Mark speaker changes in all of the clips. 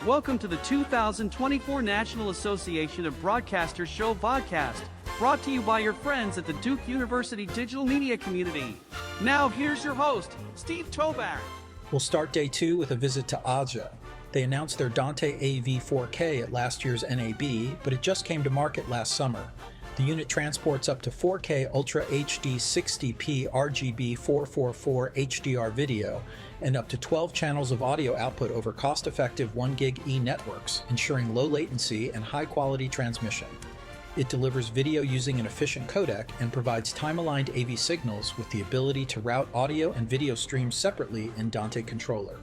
Speaker 1: Welcome to the 2024 National Association of Broadcasters show Vodcast, brought to you by your friends at the Duke University Digital Media Community. Now here's your host, Steve Toback.
Speaker 2: We'll start day 2 with a visit to Aja. They announced their Dante AV 4K at last year's NAB, but it just came to market last summer. The unit transports up to 4K Ultra HD 60p RGB 444 HDR video and up to 12 channels of audio output over cost-effective 1GbE networks, ensuring low latency and high-quality transmission. It delivers video using an efficient codec and provides time-aligned AV signals with the ability to route audio and video streams separately in Dante Controller.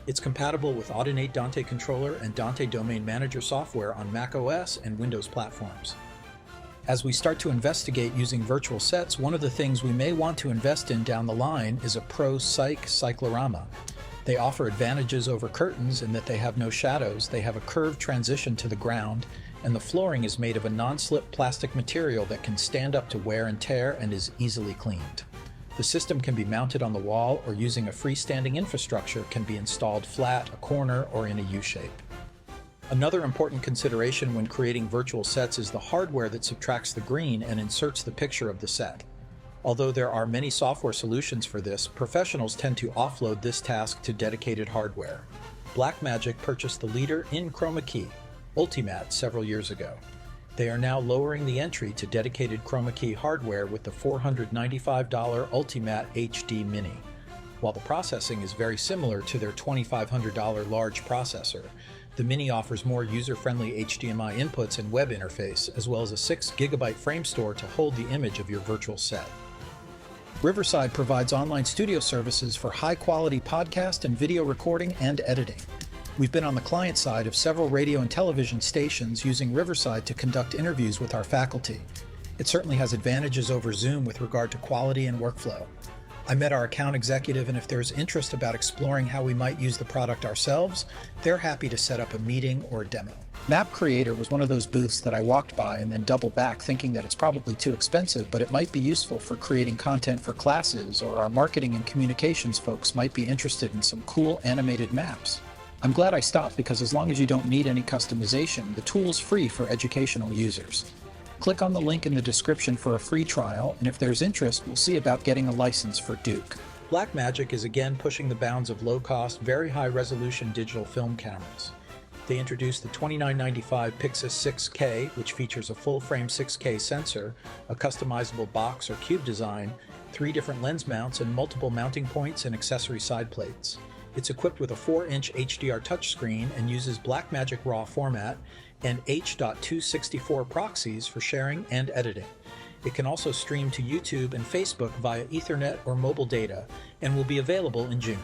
Speaker 2: It's compatible with Audinate Dante Controller and Dante Domain Manager software on macOS and Windows platforms. As we start to investigate using virtual sets, one of the things we may want to invest in down the line is a Pro Psyc cyclorama. They offer advantages over curtains in that they have no shadows, they have a curved transition to the ground, and the flooring is made of a non-slip plastic material that can stand up to wear and tear and is easily cleaned. The system can be mounted on the wall or using a freestanding infrastructure can be installed flat, a corner, or in a U-shape. Another important consideration when creating virtual sets is the hardware that subtracts the green and inserts the picture of the set. Although there are many software solutions for this, professionals tend to offload this task to dedicated hardware. Blackmagic purchased the leader in chroma key, Ultimatte, several years ago. They are now lowering the entry to dedicated chroma key hardware with the $495 Ultimatte HD Mini. While the processing is very similar to their $2,500 large processor, the Mini offers more user-friendly HDMI inputs and web interface, as well as a 6GB frame store to hold the image of your virtual set. Riverside provides online studio services for high-quality podcast and video recording and editing. We've been on the client side of several radio and television stations using Riverside to conduct interviews with our faculty. It certainly has advantages over Zoom with regard to quality and workflow. I met our account executive, and if there's interest about exploring how we might use the product ourselves, they're happy to set up a meeting or a demo. Map Creator was one of those booths that I walked by and then doubled back thinking that it's probably too expensive, but it might be useful for creating content for classes, or our marketing and communications folks might be interested in some cool animated maps. I'm glad I stopped because as long as you don't need any customization, the tool's free for educational users. Click on the link in the description for a free trial, and if there's interest, we'll see about getting a license for Duke. Blackmagic is again pushing the bounds of low-cost, very high-resolution digital film cameras. They introduced the $29.95 Pixis 6K, which features a full-frame 6K sensor, a customizable box or cube design, 3 different lens mounts, and multiple mounting points and accessory side plates. It's equipped with a 4-inch HDR touchscreen and uses Blackmagic RAW format and H.264 proxies for sharing and editing. It can also stream to YouTube and Facebook via Ethernet or mobile data and will be available in June.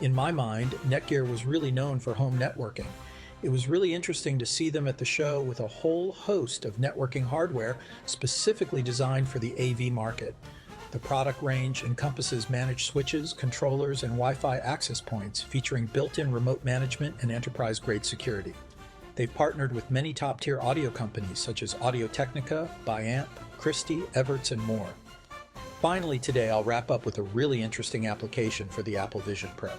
Speaker 2: In my mind, Netgear was really known for home networking. It was really interesting to see them at the show with a whole host of networking hardware specifically designed for the AV market. The product range encompasses managed switches, controllers, and Wi-Fi access points featuring built-in remote management and enterprise-grade security. They've partnered with many top-tier audio companies such as Audio-Technica, Biamp, Christie, Evertz, and more. Finally today, I'll wrap up with a really interesting application for the Apple Vision Pro.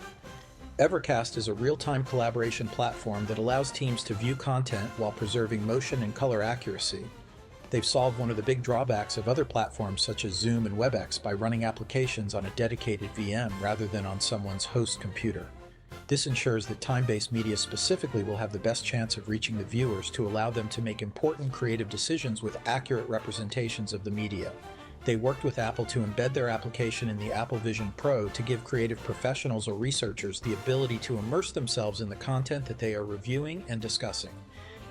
Speaker 2: Evercast is a real-time collaboration platform that allows teams to view content while preserving motion and color accuracy. They've solved one of the big drawbacks of other platforms such as Zoom and WebEx by running applications on a dedicated VM rather than on someone's host computer. This ensures that time-based media specifically will have the best chance of reaching the viewers to allow them to make important creative decisions with accurate representations of the media. They worked with Apple to embed their application in the Apple Vision Pro to give creative professionals or researchers the ability to immerse themselves in the content that they are reviewing and discussing.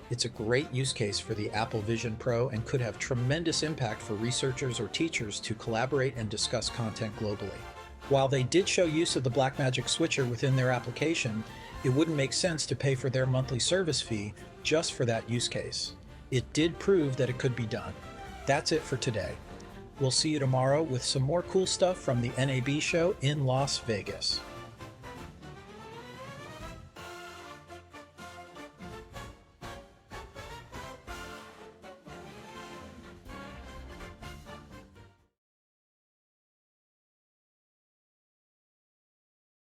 Speaker 2: It's a great use case for the Apple Vision Pro and could have tremendous impact for researchers or teachers to collaborate and discuss content globally. While they did show use of the Blackmagic switcher within their application, it wouldn't make sense to pay for their monthly service fee just for that use case. It did prove that it could be done. That's it for today. We'll see you tomorrow with some more cool stuff from the NAB show in Las Vegas.